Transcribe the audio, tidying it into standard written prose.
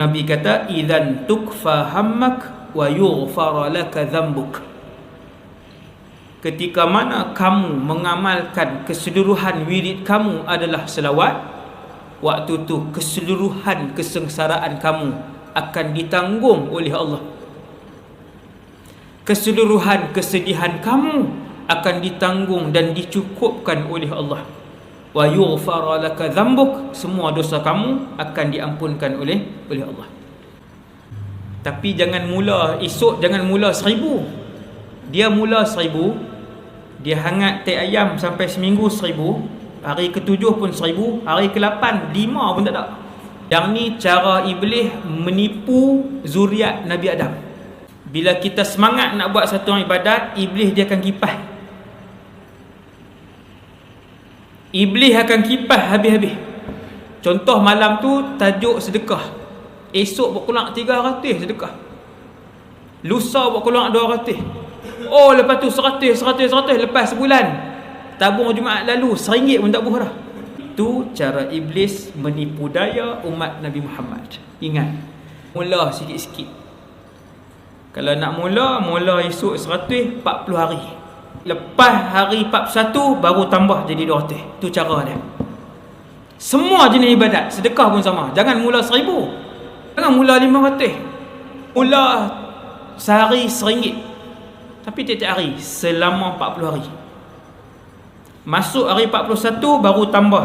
Nabi kata, idzan tukfa hammak wa yughfar laka dhanbuk. Ketika mana kamu mengamalkan keseluruhan wirid kamu adalah selawat, waktu tu keseluruhan kesengsaraan kamu akan ditanggung oleh Allah. Keseluruhan kesedihan kamu akan ditanggung dan dicukupkan oleh Allah. Wa yughfar laka dhanbuk, semua dosa kamu akan diampunkan oleh Allah. Tapi jangan mula esok, jangan mula 1000. Dia mula 1000, dia hangat teh ayam sampai seminggu 1000, hari ke-7 pun 1000, hari ke-8 5 pun tak ada. Yang ni cara iblis menipu zuriat Nabi Adam. Bila kita semangat nak buat satu ibadat, iblis dia akan kipas. Iblis akan kipas habis-habis. Contoh malam tu tajuk sedekah. Esok berkurang 300 sedekah. Lusa berkurang 200. Oh, lepas tu 100. Lepas sebulan, tabung Jumaat lalu RM1 pun tak buah dah. Itu cara iblis menipu daya umat Nabi Muhammad. Ingat, mula sikit-sikit. Kalau nak mula esok 100, 40 hari. Lepas hari 41 baru tambah jadi 200. Itu cara dia. Semua jenis ibadat, sedekah pun sama. Jangan mula 1000, jangan mula 500. Mula sehari RM1, tapi tiap-tiap hari selama 40 hari. Masuk hari 41 baru tambah